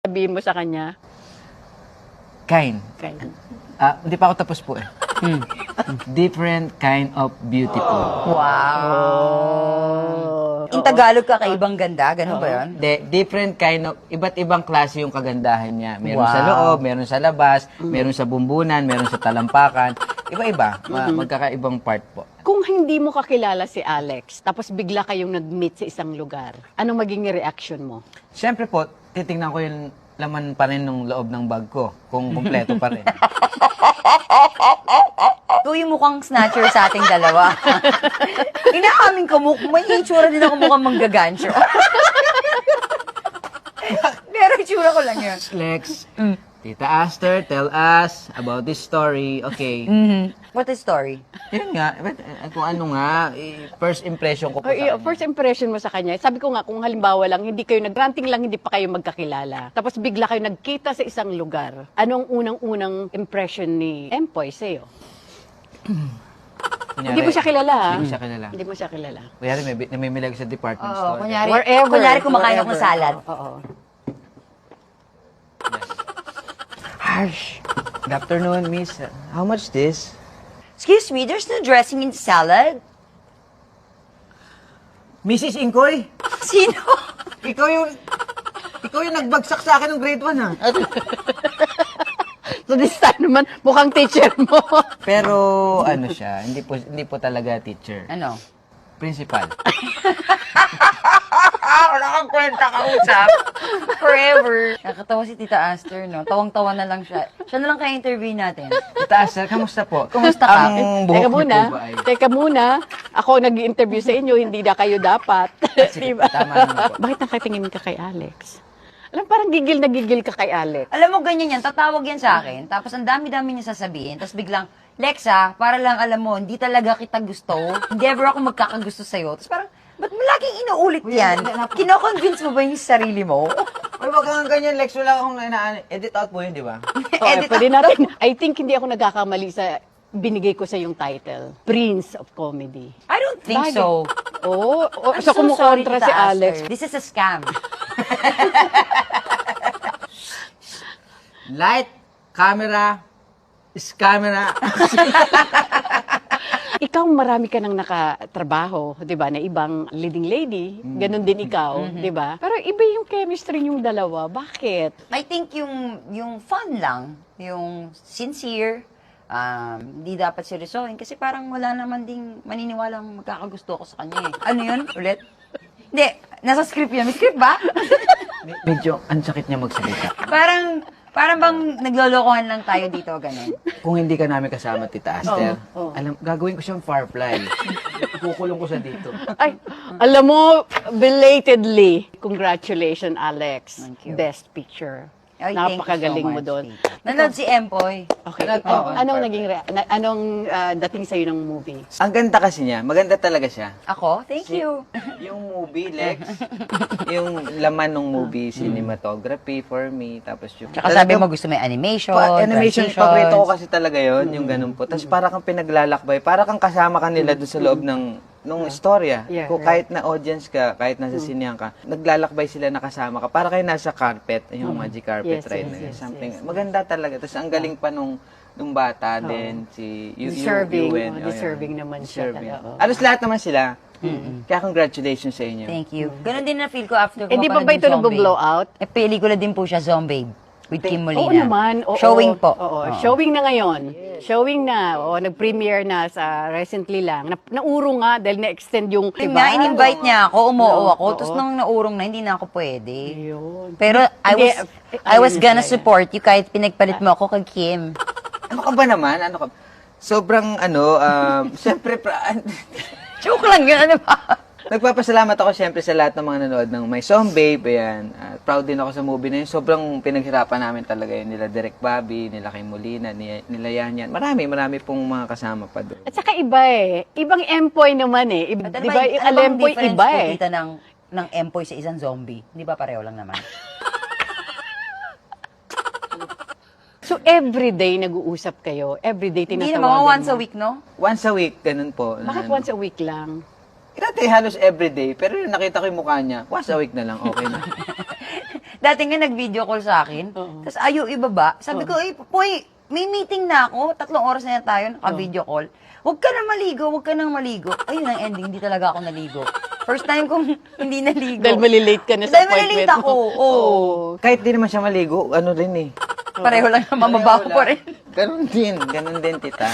Sabihin mo sa kanya. Kind. Kind. Hindi pa ako tapos po eh. Different kind of beautiful. Wow. In Tagalog, kakaibang ganda. Ganun ba yun? Different kind of, iba't ibang klase yung kagandahan niya. Meron sa Wow. loob, meron sa labas, meron sa bumbunan, meron sa talampakan. Iba-iba. Magkakaibang part po. Kung hindi mo kakilala si Alex, tapos bigla kayong nag-meet sa isang lugar, anong magiging reaction mo? Siyempre po, titingnan ko yung laman pa rin ng loob ng bag ko. Kung kumpleto pa rin. Ito yung mukhang snatcher sa ating dalawa. Inaamin ko, may itsura din ako mukhang manggagancho. Pero itsura ko lang yun. Lex, Tita Aster, tell us about this story. Okay. What is story? Yun nga, kung ano nga, first impression ko po sa kanya. First impression mo sa kanya, sabi ko nga, kung halimbawa lang, hindi kayo nag-ranting lang, hindi pa kayo magkakilala. Tapos bigla kayo nagkita sa isang lugar. Anong unang-unang impression ni Empoy sa'yo? Kunyari, Hindi mo siya kilala, ha? Hindi ko siya kilala. Hindi mo siya kilala. Kunyari, may namimilag sa department Oo, store. kunyari kumakain ako ng wherever. salad. Oo. Harsh. Good afternoon, miss. How much this? Excuse me, there's no dressing in salad? Mrs. Inkoy, Sino? ikaw yung nagbagsak sa akin ng grade 1, ha? So this time naman, mukhang teacher mo. Pero, ano siya, hindi po talaga teacher. Ano? Principal. Wala kang kwenta kausap. Forever. Nakakatawa si Tita Aster, no? Tawang-tawa na lang siya. Siya na lang kaya interview natin. Tita Aster, kamusta po? Kumusta ka? Ang buhok niyo po ba ay... Teka muna. Ako nag-interview sa inyo, hindi na kayo dapat. Sige, Diba? tama naman po. Bakit nakatingin ka kay Alex? Alam, parang gigil na gigil ka kay Alex. Alam mo, ganyan yan. Tatawag yan sa akin. Tapos ang dami-dami niya sasabihin. Tapos biglang, Lexa, para lang alam mo, hindi talaga kita gusto. Hindi ever ako magkakagusto sa'yo. Tapos parang, ba't mo laging inuulit yan? Kino-convince mo ba yung sarili mo? Ay, wag kang ganyan, Lex. Wala akong edit out po yun, di ba? Okay, pwede natin. I think hindi ako nagkakamali sa binigay ko sa yung title. Prince of Comedy. I don't think Bagay. so. Oo. I'm So, so sorry, kumukontra Tita si Alex. Aster. This is a scam. Light, camera, is camera. Ikaw, marami ka nang nakatrabaho, di ba, na ibang leading lady. Ganon din ikaw, di ba? Pero iba yung chemistry niyong dalawa. Bakit? I think yung fun lang, yung sincere, hindi dapat seryosohin kasi parang wala naman ding maniniwalang magkakagusto ako sa kanya eh. Ano yun? Ulit? Hindi, nasa script yun. May script ba? Medyo, ang sakit niya magsalita. Parang bang naglolokohan lang tayo dito, ganun. Kung hindi ka namin kasama, Tita Aster, Oo. gagawin ko siyang firefly. Kukulong ko siya dito. Ay, alam mo, belatedly, congratulations, Alex. Thank you. Best picture. Ay, thank you Napakagaling so mo much, doon. Tita. Nanood si Empoy. Okay. Oo. Anong naging anong dating sa'yo ng movie? Ang ganda kasi niya, maganda talaga siya. Ako? Thank you. Yung movie, Lex, yung laman ng movie, cinematography for me, tapos yung... Tsaka sabi mo gusto may animation, Animation, transitions. paborito ko kasi talaga yon yung ganun po. Tapos para kang pinaglalakbay, para kang kasama kanila doon sa loob nung istorya. Yeah, Kung right. kahit na audience ka, kahit nasa sinehan ka, naglalakbay sila nakasama ka, para kayo nasa carpet, yung magic carpet Yes, ride yes, na yun. yes, Something, yes. maganda talaga. Tapos ang galing pa nung bata din, si Deserving, Yuen. Oh, deserving yeah. naman siya Deserving. talaga, oo. Alos lahat naman sila. Kaya congratulations sa inyo. Thank you. Ganon din na feel ko after ko Eh, di ba mapanood ba yung ito Zombie. nag-blow out? Eh, pelikula din po siya, Zombie. With Kim Molina. Oo naman. Oo, Showing po. Oo, showing na ngayon. Showing na. Oo, nag-premiere na sa recently lang. Naurong nga dahil na-extend yung... Yun nga, in-invite niya ako, umuo ako. Oo. Tapos nung naurong na, hindi na ako pwede. Ayun. Pero Hindi, I was gonna yeah. support you kahit pinagpalit mo ako kay Kim. Ano ka ba naman? Ano ka? Sobrang siyempre, Joke lang yun, ano ba? nagpapasalamat ako siyempre sa lahat ng mga nanood ng My Song Babe. Ayan. Proud din ako sa movie na yun. Sobrang pinaghirapan namin talaga yun. Nila Direk Bobby, nila Kim Molina, nila Yan. Marami pong mga kasama pa doon. At saka iba eh. Ibang Empoy naman eh. At Di ba? Yung Alempoy iba eh. Kita ng Empoy sa isang zombie. Di ba pareho lang naman? So everyday nag-uusap kayo. Everyday Hindi tinatawagan naman, once mo. a week, no? Once a week, ganun po. Bakit once a week lang? Dati halos everyday, pero yung nakita ko yung mukha niya, once a week na lang, okay na. Dati nga nag-video call sa akin, tapos ayaw ibaba. Sabi ko, Poy, may meeting na ako, 3 oras na tayo, naka-video call. Huwag ka nang maligo. Ayun ang ending, hindi talaga ako naligo. First time kong hindi naligo. Dahil malilate ka na sa Dahil appointment malilate ako, mo. oo. Kahit di naman siya maligo, ano rin eh. Pareho lang naman, mabaho pa rin. Ganun din, tita.